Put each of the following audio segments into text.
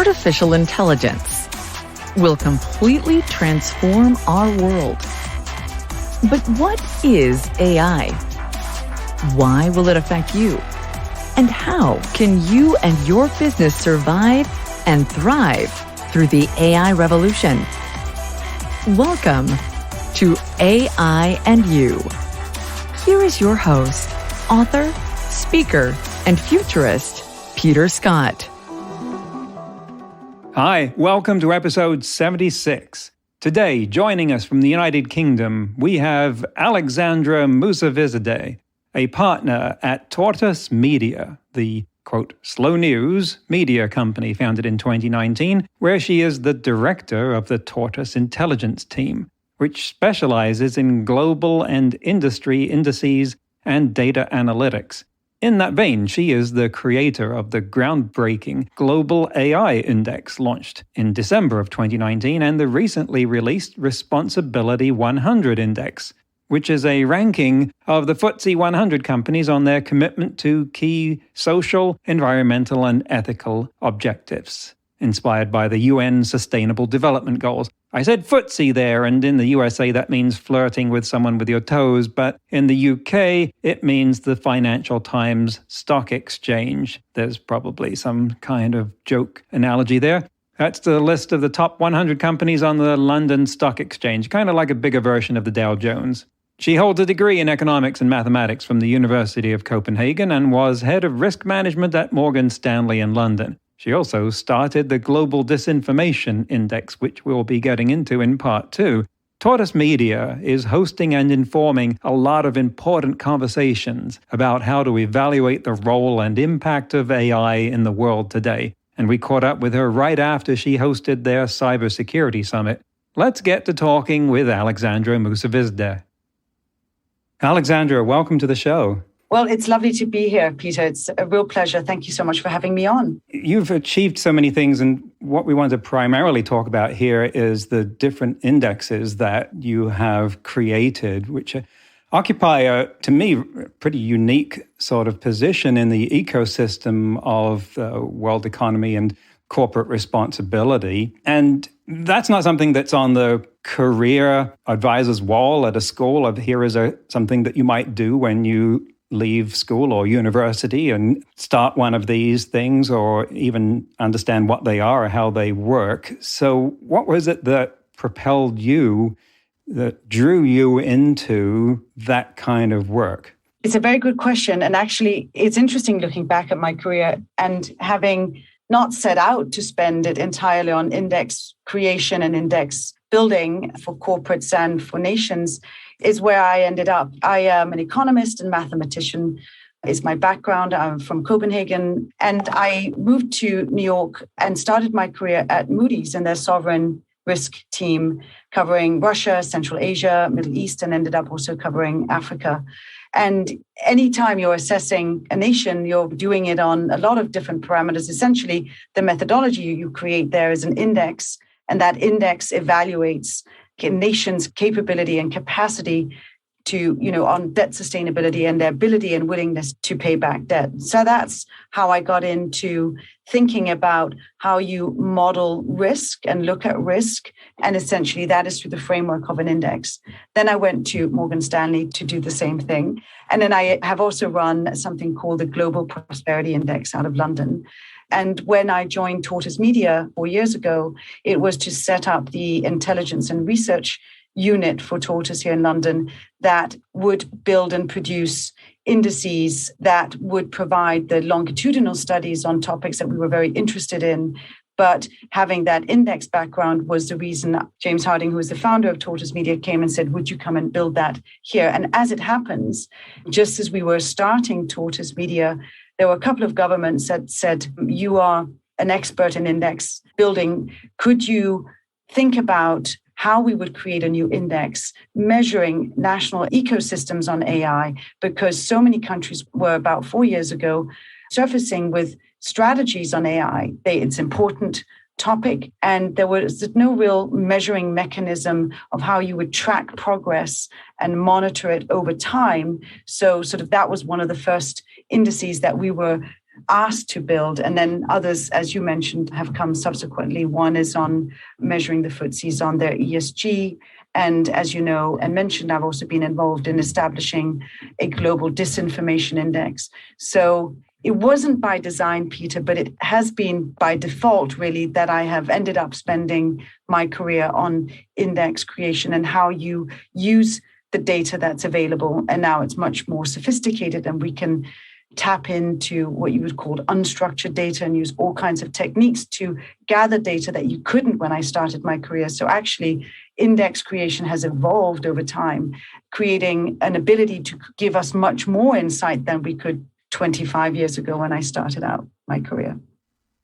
artificial intelligence will completely transform our world. But what is AI? Why will it affect you? And how can you and your business survive and thrive through the AI revolution? Welcome to AI and You. Here is your host, author, speaker, and futurist, Peter Scott. Hi, welcome to episode 76. Today, joining us from the United Kingdom, we have Alexandra Mousavizadeh, a partner at Tortoise Media, the, quote, slow news media company founded in 2019, where she is the director of the Tortoise Intelligence team, which specializes in global and industry indices and data analytics. In that vein, she is the creator of the groundbreaking Global AI Index launched in December of 2019 and the recently released Responsibility100 Index, which is a ranking of the FTSE 100 companies on their commitment to key social, environmental, and ethical objectives, inspired by the UN Sustainable Development Goals. I said FTSE there, and in the USA that means flirting with someone with your toes, but in the UK it means the Financial Times Stock Exchange. There's probably some kind of joke analogy there. That's the list of the top 100 companies on the London Stock Exchange, kind of like a bigger version of the Dow Jones. She holds a degree in economics and mathematics from the University of Copenhagen and was head of risk management at Morgan Stanley in London. She also started the Global Disinformation Index, which we'll be getting into in part 2. Tortoise Media is hosting and informing a lot of important conversations about how to evaluate the role and impact of AI in the world today. And we caught up with her right after she hosted their cybersecurity summit. Let's get to talking with Alexandra Mousavizadeh. Alexandra, welcome to the show. Well, it's lovely to be here, Peter. It's a real pleasure. Thank you so much for having me on. You've achieved so many things, and what we want to primarily talk about here is the different indexes that you have created, which occupy, to me, a pretty unique sort of position in the ecosystem of the world economy and corporate responsibility. And that's not something that's on the career advisor's wall at a school of here is something that you might do when you leave school or university and start one of these things or even understand what they are or how they work. So what was it that propelled you, that drew you into that kind of work? It's a very good question. And actually, it's interesting looking back at my career and having not set out to spend it entirely on index creation and index building for corporates and for nations is where I ended up. I am an economist and mathematician is my background. I'm from Copenhagen, and I moved to New York and started my career at Moody's and their sovereign risk team covering Russia, Central Asia, Middle East, and ended up also covering Africa. And anytime you're assessing a nation, you're doing it on a lot of different parameters. Essentially, the methodology you create there is an index, and that index evaluates a nation's capability and capacity to, on debt sustainability and their ability and willingness to pay back debt. So that's how I got into thinking about how you model risk and look at risk. And essentially that is through the framework of an index. Then I went to Morgan Stanley to do the same thing. And then I have also run something called the Global Prosperity Index out of London. And when I joined Tortoise Media 4 years ago, it was to set up the intelligence and research unit for Tortoise here in London that would build and produce indices that would provide the longitudinal studies on topics that we were very interested in. But having that index background was the reason James Harding, who is the founder of Tortoise Media, came and said, would you come and build that here? And as it happens, just as we were starting Tortoise Media, there were a couple of governments that said, you are an expert in index building. Could you think about how we would create a new index measuring national ecosystems on AI? Because so many countries were about 4 years ago surfacing with strategies on AI. It's an important topic, and there was no real measuring mechanism of how you would track progress and monitor it over time. So sort of that was one of the first indices that we were asked to build. And then others, as you mentioned, have come subsequently. One is on measuring the FTSEs on their ESG. And as you know and mentioned, I've also been involved in establishing a Global Disinformation Index. So it wasn't by design, Peter, but it has been by default, really, that I have ended up spending my career on index creation and how you use the data that's available. And now it's much more sophisticated, and we can tap into what you would call unstructured data and use all kinds of techniques to gather data that you couldn't when I started my career. So actually, index creation has evolved over time, creating an ability to give us much more insight than we could 25 years ago when I started out my career.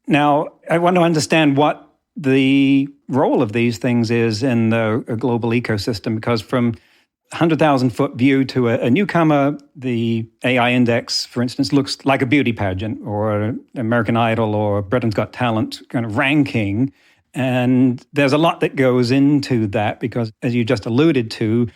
Now, I want to understand what the role of these things is in the global ecosystem, because from 100,000-foot view to a newcomer, the AI index, for instance, looks like a beauty pageant or American Idol or Britain's Got Talent kind of ranking. And there's a lot that goes into that because, as you just alluded to,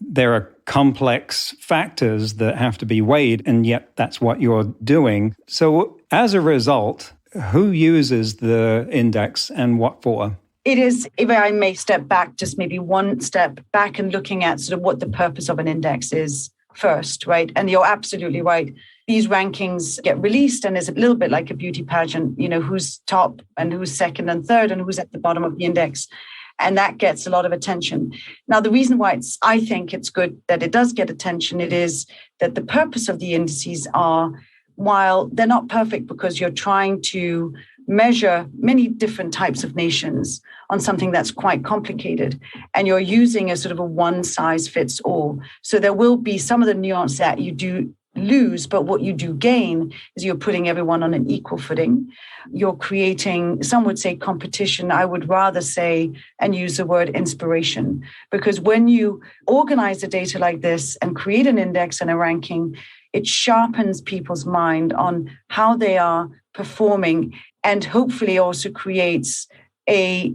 there are complex factors that have to be weighed, and yet that's what you're doing. So as a result, who uses the index and what for? It is, if I may step back, just maybe one step back and looking at sort of what the purpose of an index is first, right? And you're absolutely right. These rankings get released and it's a little bit like a beauty pageant, who's top and who's second and third and who's at the bottom of the index. And that gets a lot of attention. Now, the reason why I think it's good that it does get attention, it is that the purpose of the indices are, while they're not perfect because you're trying to measure many different types of nations on something that's quite complicated, and you're using a sort of a one-size-fits-all. So there will be some of the nuance that you do lose, but what you do gain is you're putting everyone on an equal footing. You're creating, some would say competition, I would rather say and use the word inspiration, because when you organize the data like this and create an index and a ranking, it sharpens people's mind on how they are performing, and hopefully also creates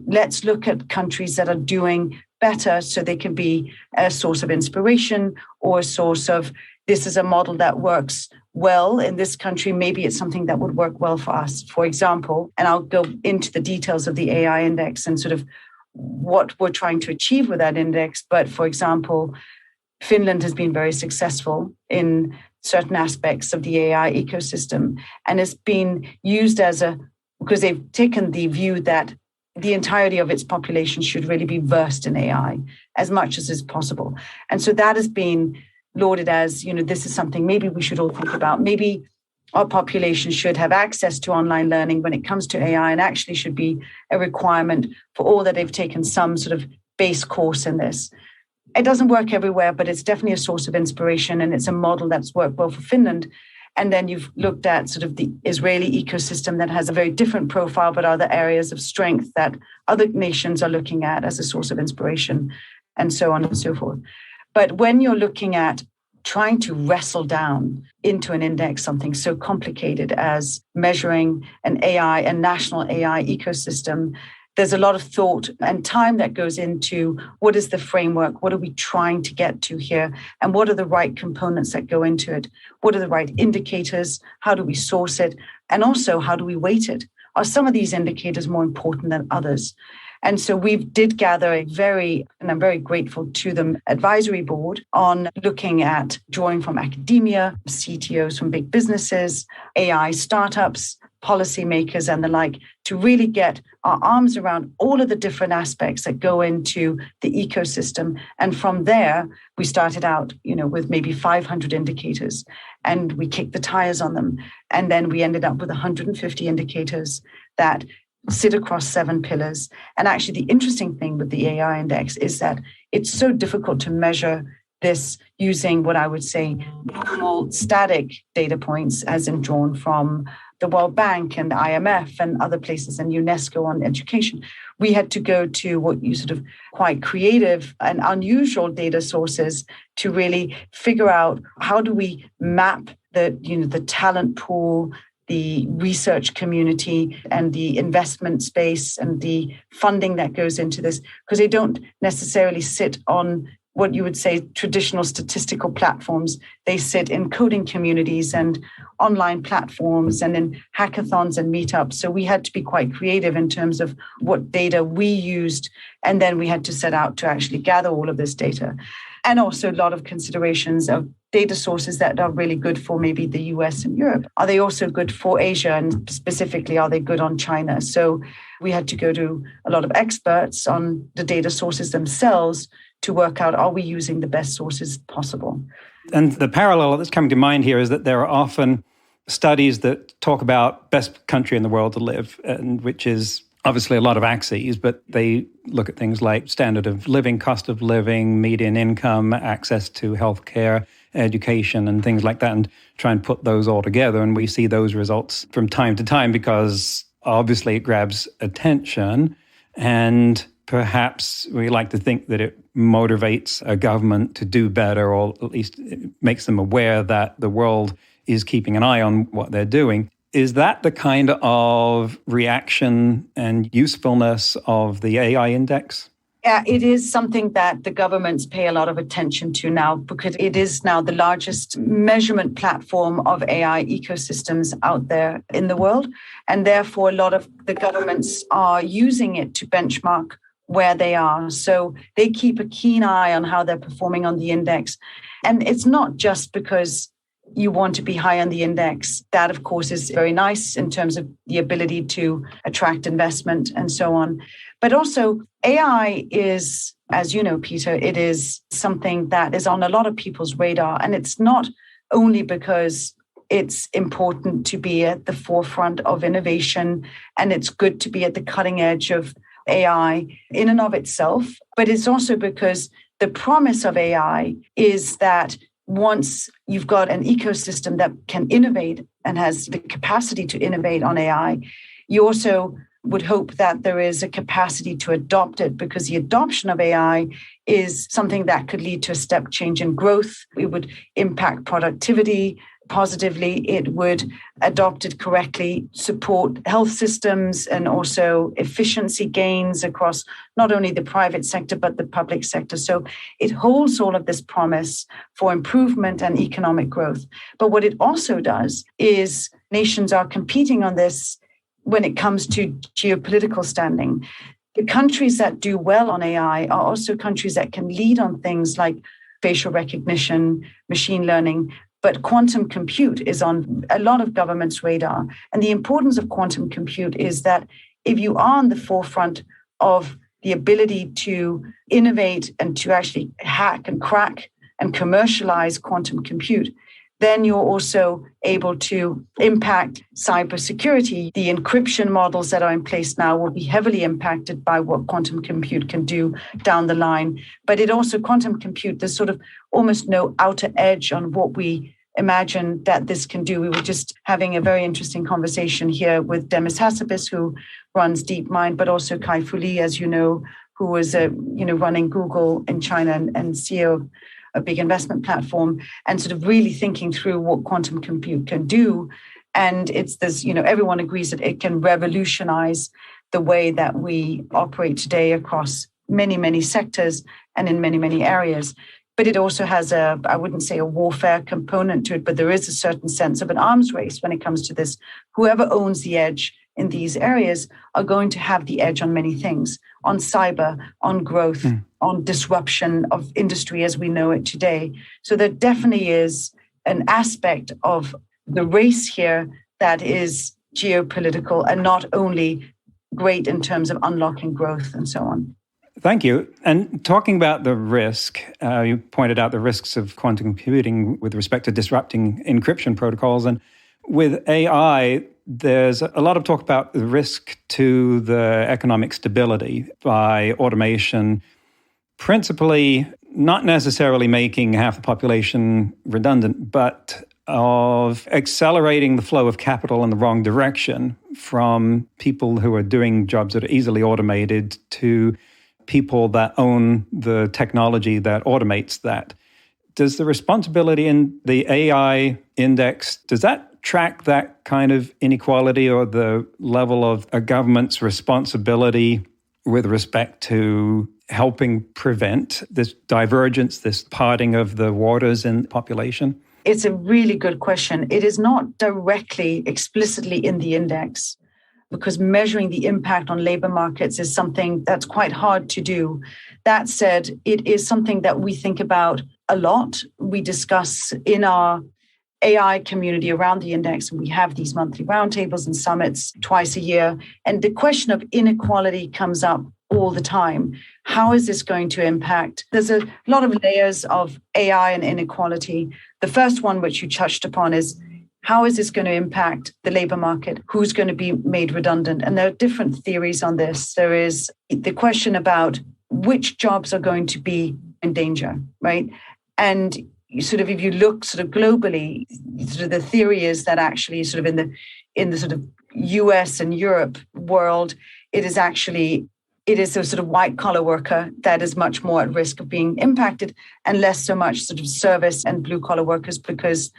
let's look at countries that are doing better so they can be a source of inspiration or a source of, this is a model that works well in this country. Maybe it's something that would work well for us. For example, and I'll go into the details of the AI index and sort of what we're trying to achieve with that index. But for example, Finland has been very successful in certain aspects of the AI ecosystem, and it's been used because they've taken the view that the entirety of its population should really be versed in AI as much as is possible. And so that has been lauded as, this is something maybe we should all think about. Maybe our population should have access to online learning when it comes to AI, and actually should be a requirement for all that they've taken some sort of base course in this. It doesn't work everywhere, but it's definitely a source of inspiration, and it's a model that's worked well for Finland. And then you've looked at sort of the Israeli ecosystem that has a very different profile, but other areas of strength that other nations are looking at as a source of inspiration, and so on and so forth. But when you're looking at trying to wrestle down into an index something so complicated as measuring an AI, a national AI ecosystem, there's a lot of thought and time that goes into what is the framework, what are we trying to get to here, and what are the right components that go into it? What are the right indicators? How do we source it? And also, how do we weight it? Are some of these indicators more important than others? And so we did gather and I'm very grateful to the advisory board on looking at drawing from academia, CTOs from big businesses, AI startups, policymakers and the like, to really get our arms around all of the different aspects that go into the ecosystem. And from there, we started out, with maybe 500 indicators, and we kicked the tires on them. And then we ended up with 150 indicators that sit across 7 pillars. And actually, the interesting thing with the AI index is that it's so difficult to measure this using what I would say normal static data points, as in drawn from the World Bank and the IMF and other places and UNESCO on education. We had to go to what you sort of quite creative and unusual data sources to really figure out how do we map the talent pool, the research community and the investment space and the funding that goes into this, because they don't necessarily sit on what you would say traditional statistical platforms. They sit in coding communities and online platforms and in hackathons and meetups. So we had to be quite creative in terms of what data we used. And then we had to set out to actually gather all of this data. And also a lot of considerations of data sources that are really good for maybe the US and Europe. Are they also good for Asia? And specifically, are they good on China? So we had to go to a lot of experts on the data sources themselves to work out, are we using the best sources possible? And the parallel that's coming to mind here is that there are often studies that talk about best country in the world to live, and which is obviously a lot of axes, but they look at things like standard of living, cost of living, median income, access to healthcare, education, and things like that, and try and put those all together. And we see those results from time to time because obviously it grabs attention, and perhaps we like to think that it motivates a government to do better, or at least it makes them aware that the world is keeping an eye on what they're doing. Is that the kind of reaction and usefulness of the AI index? Yeah, it is something that the governments pay a lot of attention to now, because it is now the largest measurement platform of AI ecosystems out there in the world. And therefore, a lot of the governments are using it to benchmark where they are. So they keep a keen eye on how they're performing on the index. And it's not just because you want to be high on the index. That, of course, is very nice in terms of the ability to attract investment and so on. But also, AI is, as you know, Peter, it is something that is on a lot of people's radar. And it's not only because it's important to be at the forefront of innovation and it's good to be at the cutting edge of AI in and of itself, but it's also because the promise of AI is that once you've got an ecosystem that can innovate and has the capacity to innovate on AI, you also would hope that there is a capacity to adopt it, because the adoption of AI is something that could lead to a step change in growth. It would impact productivity positively. It would, adopted correctly, support health systems and also efficiency gains across not only the private sector, but the public sector. So it holds all of this promise for improvement and economic growth. But what it also does is nations are competing on this when it comes to geopolitical standing. The countries that do well on AI are also countries that can lead on things like facial recognition, machine learning. But quantum compute is on a lot of governments' radar. And the importance of quantum compute is that if you are on the forefront of the ability to innovate and to actually hack and crack and commercialize quantum compute, then you're also able to impact cybersecurity. The encryption models that are in place now will be heavily impacted by what quantum compute can do down the line. But it also, quantum compute, there's sort of almost no outer edge on what we imagine that this can do. We were just having a very interesting conversation here with Demis Hassabis, who runs DeepMind, but also Kai-Fu Lee, as you know, who was running Google in China and CEO of a big investment platform, and sort of really thinking through what quantum compute can do. And it's this, everyone agrees that it can revolutionize the way that we operate today across many, many sectors and in many, many areas. But it also has I wouldn't say a warfare component to it, but there is a certain sense of an arms race when it comes to this. Whoever owns the edge in these areas are going to have the edge on many things, on cyber, on growth, on disruption of industry as we know it today. So there definitely is an aspect of the race here that is geopolitical and not only great in terms of unlocking growth and so on. Thank you. And talking about the risk, you pointed out the risks of quantum computing with respect to disrupting encryption protocols. And with AI, there's a lot of talk about the risk to the economic stability by automation, principally not necessarily making half the population redundant, but of accelerating the flow of capital in the wrong direction from people who are doing jobs that are easily automated to people that own the technology that automates that. Does the responsibility in the AI index, does that track that kind of inequality or the level of a government's responsibility with respect to helping prevent this divergence, this parting of the waters in the population? It's a really good question. It is not directly, explicitly in the index, because measuring the impact on labor markets is something that's quite hard to do. That said, it is something that we think about a lot. We discuss in our AI community around the index, and we have these monthly roundtables and summits twice a year. And the question of inequality comes up all the time. How is this going to impact? There's a lot of layers of AI and inequality. The first one, which you touched upon, is how is this going to impact the labor market? Who's going to be made redundant? And there are different theories on this. There is the question about which jobs are going to be in danger, right? And sort of if you look sort of globally, sort of the theory is that actually sort of in the sort of US and Europe world, it is a sort of white collar worker that is much more at risk of being impacted, and less so much sort of service and blue collar workers, because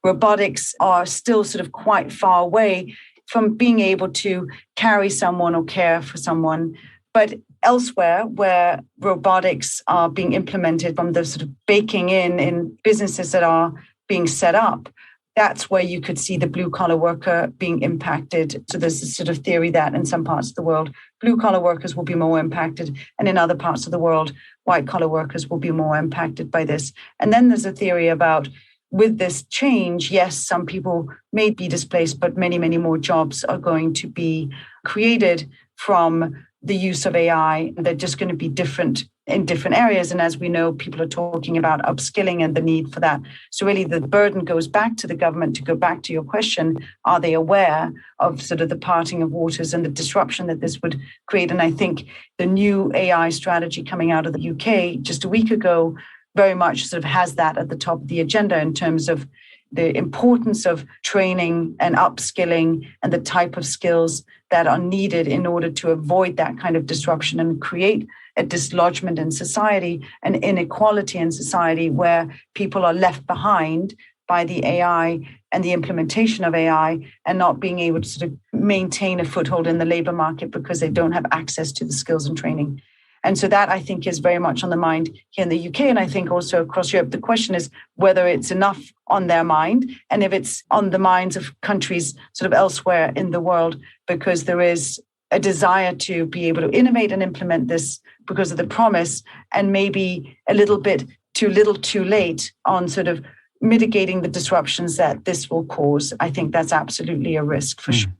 robotics are still sort of quite far away from being able to carry someone or care for someone. But elsewhere, where robotics are being implemented from the sort of baking in businesses that are being set up, that's where you could see the blue-collar worker being impacted. So there's this sort of theory that in some parts of the world, blue-collar workers will be more impacted, and in other parts of the world, white-collar workers will be more impacted by this. And then there's a theory about, with this change, yes, some people may be displaced, but many, many more jobs are going to be created from the use of AI. They're just going to be different in different areas. And as we know, people are talking about upskilling and the need for that. So really the burden goes back to the government. To go back to your question, are they aware of sort of the parting of waters and the disruption that this would create? And I think the new AI strategy coming out of the UK just a week ago very much sort of has that at the top of the agenda in terms of the importance of training and upskilling and the type of skills that are needed in order to avoid that kind of disruption and create a dislodgement in society, an inequality in society where people are left behind by the AI and the implementation of AI and not being able to sort of maintain a foothold in the labor market because they don't have access to the skills and training. And so that, I think, is very much on the mind here in the UK, and I think also across Europe. The question is whether it's enough on their mind, and if it's on the minds of countries sort of elsewhere in the world, because there is a desire to be able to innovate and implement this because of the promise, and maybe a little bit too little too late on sort of mitigating the disruptions that this will cause. I think that's absolutely a risk for sure.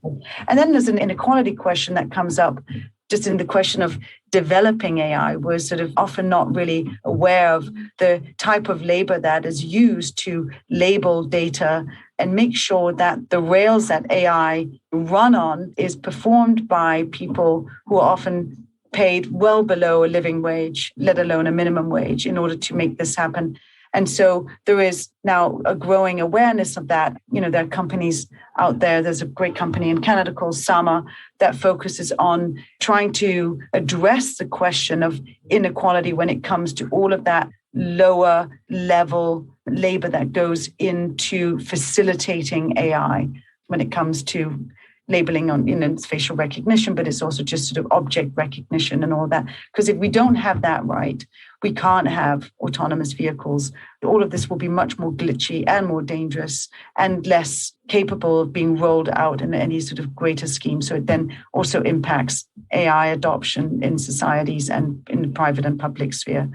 And then there's an inequality question that comes up just in the question of developing AI. We're sort of often not really aware of the type of labor that is used to label data and make sure that the rails that AI run on is performed by people who are often paid well below a living wage, let alone a minimum wage, in order to make this happen. And so there is now a growing awareness of that. You know, there are companies out there. There's a great company in Canada called Sama that focuses on trying to address the question of inequality when it comes to all of that lower level labor that goes into facilitating AI when it comes to labeling on, it's facial recognition, but it's also just sort of object recognition and all that. Because if we don't have that right, we can't have autonomous vehicles. All of this will be much more glitchy and more dangerous and less capable of being rolled out in any sort of greater scheme. So it then also impacts AI adoption in societies and in the private and public sphere.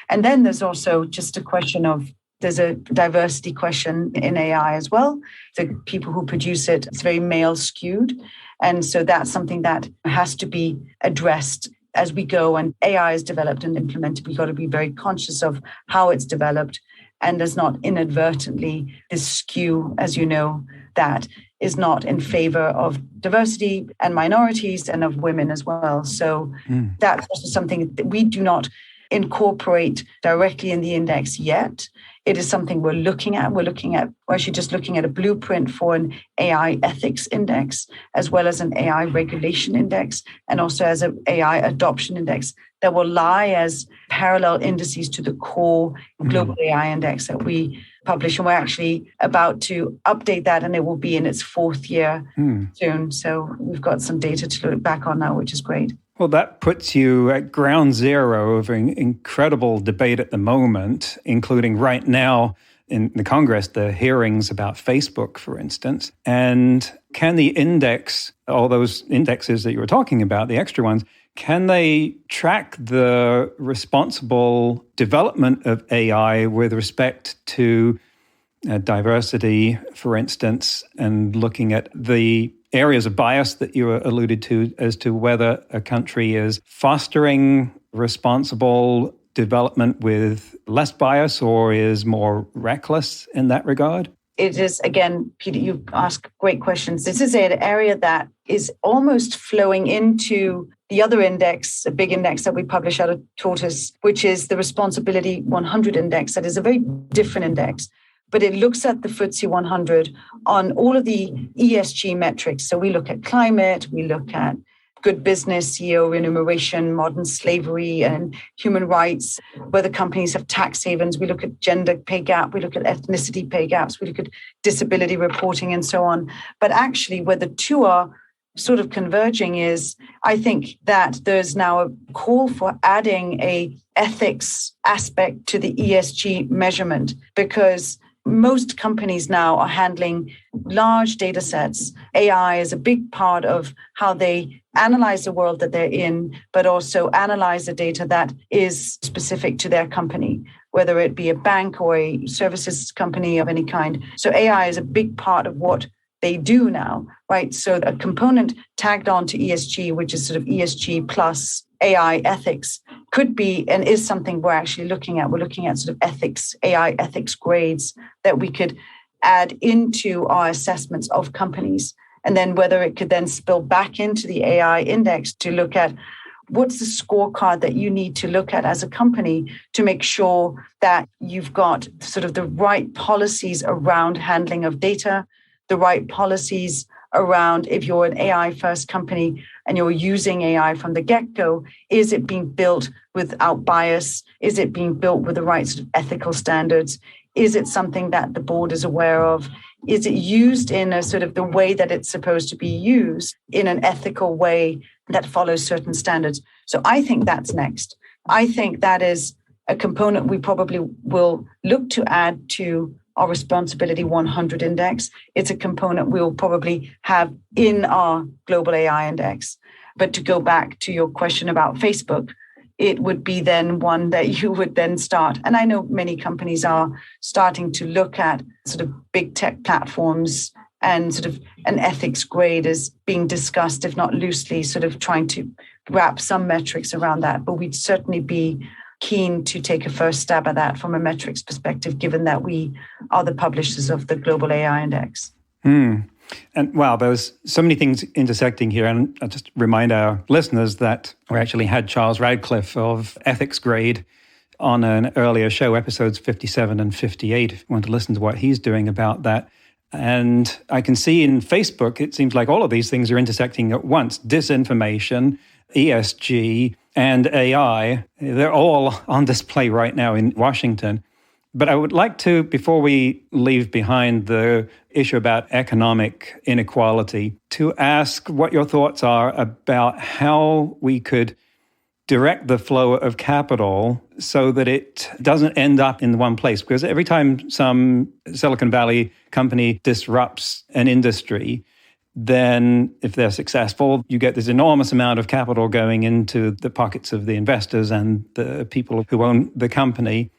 And then there's also just a question of, there's a diversity question in AI as well. The people who produce it, it's very male skewed. And so that's something that has to be addressed as we go. And AI is developed and implemented. We've got to be very conscious of how it's developed. And there's not inadvertently this skew, as you know, that is not in favor of diversity and minorities and of women as well. So that's also something that we do not incorporate directly in the index yet. It is something we're looking at. We're actually just looking at a blueprint for an AI ethics index, as well as an AI regulation index, and also as an AI adoption index that will lie as parallel indices to the core global AI index that we publish. And we're actually about to update that, and it will be in its fourth year soon. So we've got some data to look back on now, which is great. Well, that puts you at ground zero of an incredible debate at the moment, including right now in the Congress, the hearings about Facebook, for instance. And can the index, all those indexes that you were talking about, the extra ones, can they track the responsible development of AI with respect to diversity, for instance, and looking at the areas of bias that you alluded to as to whether a country is fostering responsible development with less bias or is more reckless in that regard? It is, again, Peter, you ask great questions. This is an area that is almost flowing into the other index, a big index that we publish out of Tortoise, which is the Responsibility100 Index. That is a very different index, but it looks at the FTSE 100 on all of the ESG metrics. So we look at climate, we look at good business, CEO remuneration, modern slavery and human rights, whether companies have tax havens. We look at gender pay gap, we look at ethnicity pay gaps, we look at disability reporting and so on. But actually, where the two are sort of converging is, I think that there's now a call for adding a ethics aspect to the ESG measurement, because most companies now are handling large data sets. AI is a big part of how they analyze the world that they're in, but also analyze the data that is specific to their company, whether it be a bank or a services company of any kind. So AI is a big part of what they do now, right? So a component tagged on to ESG, which is sort of ESG plus AI ethics, could be and is something we're actually looking at. We're looking at sort of ethics, AI ethics grades that we could add into our assessments of companies. And then whether it could then spill back into the AI index to look at what's the scorecard that you need to look at as a company to make sure that you've got sort of the right policies around handling of data, the right policies around, if you're an AI first company and you're using AI from the get-go, is it being built without bias? Is it being built with the right sort of ethical standards? Is it something that the board is aware of? Is it used in a sort of the way that it's supposed to be used in an ethical way that follows certain standards? So I think that's next. I think that is a component we probably will look to add to our Responsibility100 Index. It's a component we'll probably have in our Global AI Index. But to go back to your question about Facebook, it would be then one that you would then start. And I know many companies are starting to look at sort of big tech platforms, and sort of an ethics grade is being discussed, if not loosely, sort of trying to wrap some metrics around that. But we'd certainly be keen to take a first stab at that from a metrics perspective, given that we are the publishers of the Global AI Index. And wow, there's so many things intersecting here. And I'll just remind our listeners that we actually had Charles Radcliffe of Ethics Grade on an earlier show, episodes 57 and 58, if you want to listen to what he's doing about that. And I can see in Facebook, it seems like all of these things are intersecting at once. Disinformation, ESG, and AI, they're all on display right now in Washington. But I would like to, before we leave behind the issue about economic inequality, to ask what your thoughts are about how we could direct the flow of capital so that it doesn't end up in one place. Because every time some Silicon Valley company disrupts an industry, then if they're successful, you get this enormous amount of capital going into the pockets of the investors and the people who own the company,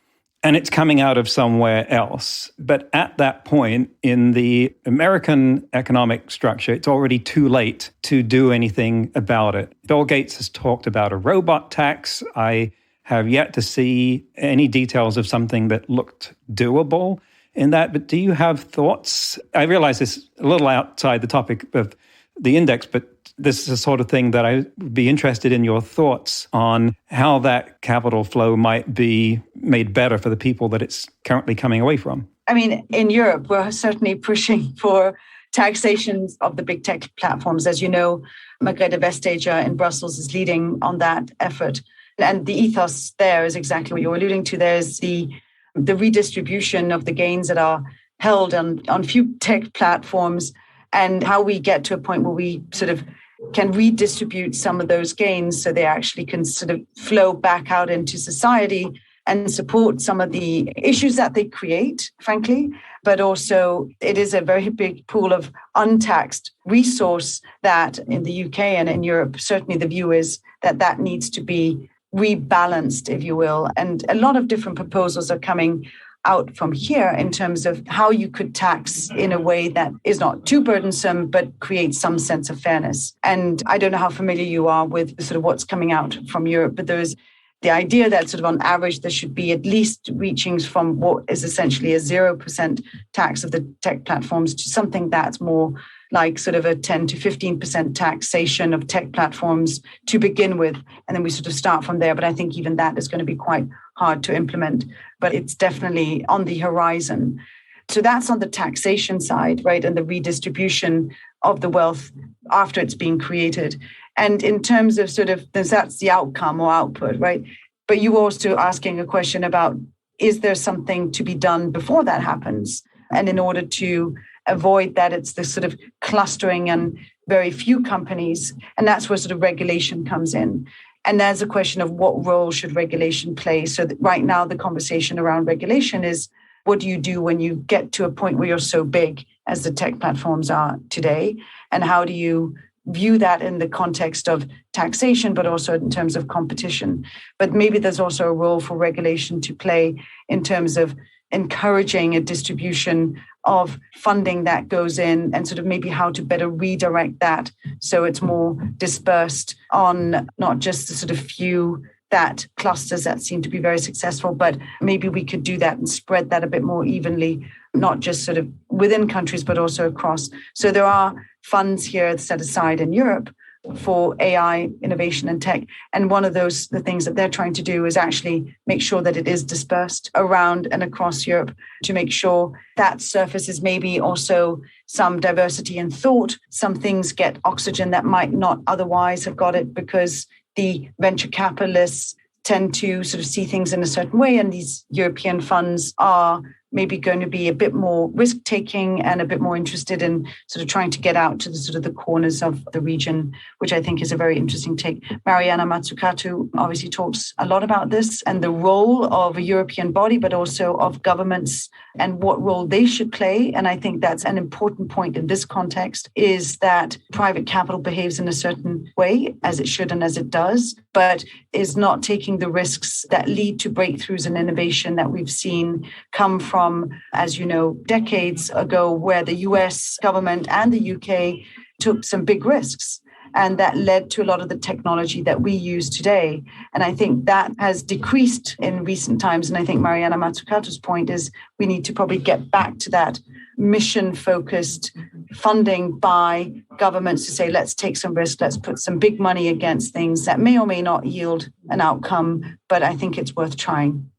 and it's coming out of somewhere else. But at that point in the American economic structure, it's already too late to do anything about it. Bill Gates has talked about a robot tax. I have yet to see any details of something that looked doable in that, but do you have thoughts? I realize this is a little outside the topic of the index, but this is the sort of thing that I would be interested in your thoughts on how that capital flow might be made better for the people that it's currently coming away from. I mean, in Europe, we're certainly pushing for taxation of the big tech platforms. As you know, Margrethe Vestager in Brussels is leading on that effort. And the ethos there is exactly what you're alluding to. There's the redistribution of the gains that are held on few tech platforms, and how we get to a point where we sort of can redistribute some of those gains so they actually can sort of flow back out into society and support some of the issues that they create, frankly. But also, it is a very big pool of untaxed resource that in the UK and in Europe, certainly the view is that that needs to be rebalanced, if you will. And a lot of different proposals are coming out from here in terms of how you could tax in a way that is not too burdensome, but creates some sense of fairness. And I don't know how familiar you are with sort of what's coming out from Europe, but there's the idea that sort of on average, there should be at least reaching from what is essentially a 0% tax of the tech platforms to something that's more like sort of a 10 to 15% taxation of tech platforms to begin with. And then we sort of start from there. But I think even that is going to be quite hard to implement. But it's definitely on the horizon. So that's on the taxation side, right? And the redistribution of the wealth after it's being created. And in terms of sort of, that's the outcome or output, right? But you were also asking a question about, is there something to be done before that happens? And in order to avoid that, it's the sort of clustering and very few companies. And that's where sort of regulation comes in. And there's a question of what role should regulation play? So that right now, the conversation around regulation is, what do you do when you get to a point where you're so big as the tech platforms are today? And how do you view that in the context of taxation, but also in terms of competition? But maybe there's also a role for regulation to play in terms of encouraging a distribution of funding that goes in and sort of maybe how to better redirect that so it's more dispersed on not just the sort of few that clusters that seem to be very successful, but maybe we could do that and spread that a bit more evenly, not just sort of within countries, but also across. So there are funds here set aside in Europe for AI innovation and tech. And one of those, the things that they're trying to do is actually make sure that it is dispersed around and across Europe to make sure that surfaces maybe also some diversity in thought. Some things get oxygen that might not otherwise have got it because the venture capitalists tend to sort of see things in a certain way. And these European funds are maybe going to be a bit more risk-taking and a bit more interested in sort of trying to get out to the sort of the corners of the region, which I think is a very interesting take. Mariana Mazzucato obviously talks a lot about this and the role of a European body, but also of governments and what role they should play. And I think that's an important point in this context, is that private capital behaves in a certain way, as it should and as it does, but is not taking the risks that lead to breakthroughs and innovation that we've seen come from, as you know, decades ago, where the US government and the UK took some big risks. And that led to a lot of the technology that we use today. And I think that has decreased in recent times. And I think Mariana Mazzucato's point is we need to probably get back to that mission-focused funding by governments to say, let's take some risk, let's put some big money against things that may or may not yield an outcome, but I think it's worth trying.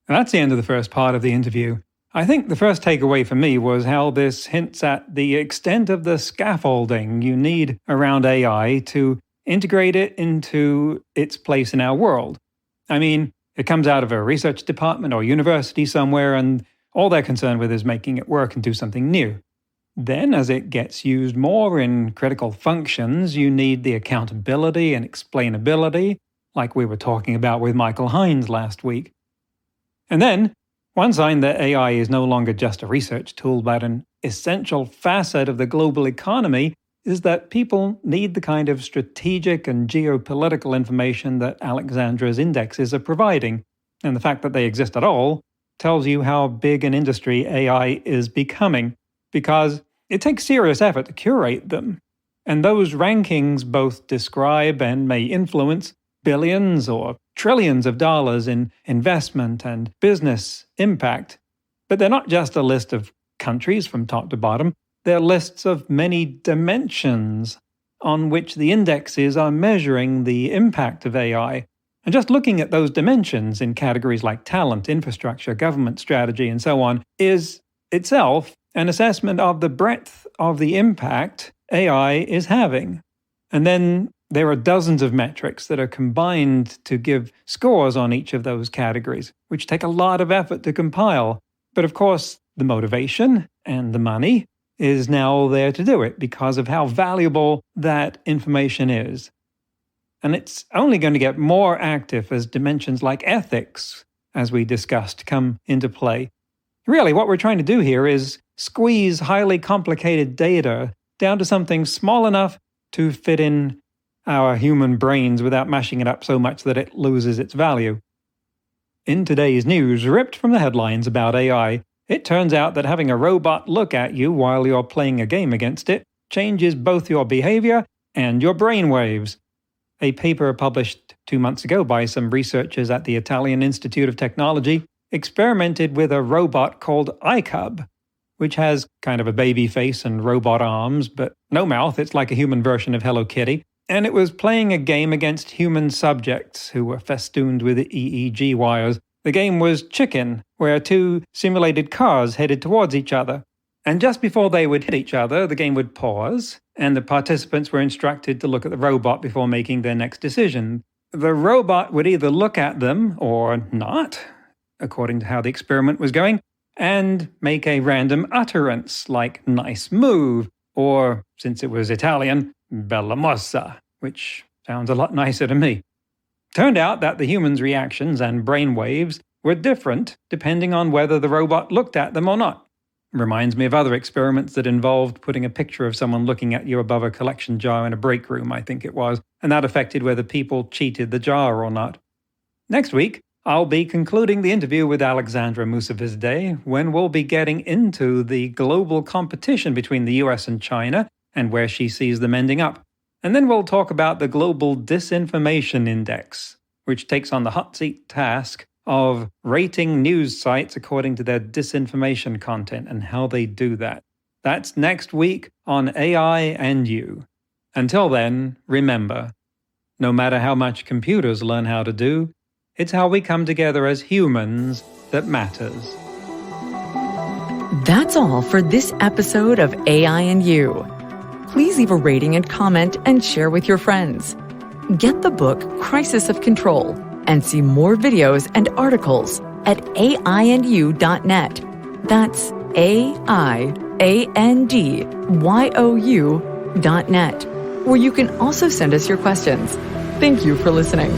And that's the end of the first part of the interview. I think the first takeaway for me was how this hints at the extent of the scaffolding you need around AI to integrate it into its place in our world. I mean, it comes out of a research department or university somewhere, and all they're concerned with is making it work and do something new. Then, as it gets used more in critical functions, you need the accountability and explainability, like we were talking about with Michael Hines last week. And then, one sign that AI is no longer just a research tool, but an essential facet of the global economy, is that people need the kind of strategic and geopolitical information that Alexandra's indexes are providing. And the fact that they exist at all tells you how big an industry AI is becoming, because it takes serious effort to curate them. And those rankings both describe and may influence billions or trillions of dollars in investment and business impact. But they're not just a list of countries from top to bottom. They're lists of many dimensions on which the indexes are measuring the impact of AI. And just looking at those dimensions in categories like talent, infrastructure, government strategy, and so on is itself an assessment of the breadth of the impact AI is having. And then there are dozens of metrics that are combined to give scores on each of those categories, which take a lot of effort to compile. But of course, the motivation and the money is now there to do it because of how valuable that information is. And it's only going to get more active as dimensions like ethics, as we discussed, come into play. Really, what we're trying to do here is squeeze highly complicated data down to something small enough to fit in our human brains without mashing it up so much that it loses its value. In today's news, ripped from the headlines about AI, it turns out that having a robot look at you while you're playing a game against it changes both your behavior and your brainwaves. A paper published 2 months ago by some researchers at the Italian Institute of Technology experimented with a robot called iCub, which has kind of a baby face and robot arms, but no mouth. It's like a human version of Hello Kitty. And it was playing a game against human subjects who were festooned with EEG wires. The game was Chicken, where two simulated cars headed towards each other. And just before they would hit each other, the game would pause, and the participants were instructed to look at the robot before making their next decision. The robot would either look at them or not, according to how the experiment was going, and make a random utterance like "nice move," or, since it was Italian, "bella mossa," which sounds a lot nicer to me. Turned out that the human's reactions and brainwaves were different depending on whether the robot looked at them or not. Reminds me of other experiments that involved putting a picture of someone looking at you above a collection jar in a break room, I think it was, and that affected whether people cheated the jar or not. Next week, I'll be concluding the interview with Alexandra Mousavizadeh when we'll be getting into the global competition between the US and China and where she sees them ending up. And then we'll talk about the Global Disinformation Index, which takes on the hot seat task of rating news sites according to their disinformation content and how they do that. That's next week on AI and You. Until then, remember, no matter how much computers learn how to do, it's how we come together as humans that matters. That's all for this episode of AI and You. Please leave a rating and comment and share with your friends. Get the book Crisis of Control and see more videos and articles at aiandyou.net. That's aiandyou.net, where you can also send us your questions. Thank you for listening.